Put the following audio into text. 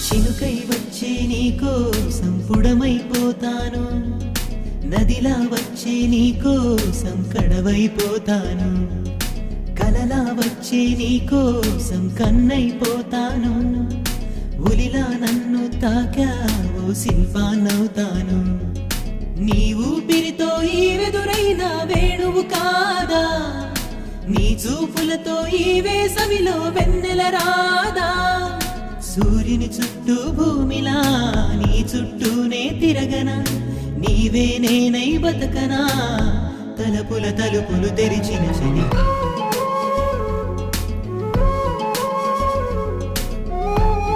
చినుకై వచ్చే నీకోసం పుడమైపోతాను, నదిలా వచ్చే నీకోసం కడవైపోతాను, కలలా వచ్చే నీకోసం కన్నైపోతాను, ఉలిలా నన్ను తాకావో శిల్పాన్నవుతాను. నీ ఊపిరితో ఈ వెదురైన వేణువు కాదా, నీ చూపులతో ఈ వేసవిలో వెన్నెల రాదా. సూర్యుని చుట్టూ భూమిలా నీ చుట్టూనే తిరగనా, నీవే నేనై బతకనా, తలుపులు తెరిచిన శని.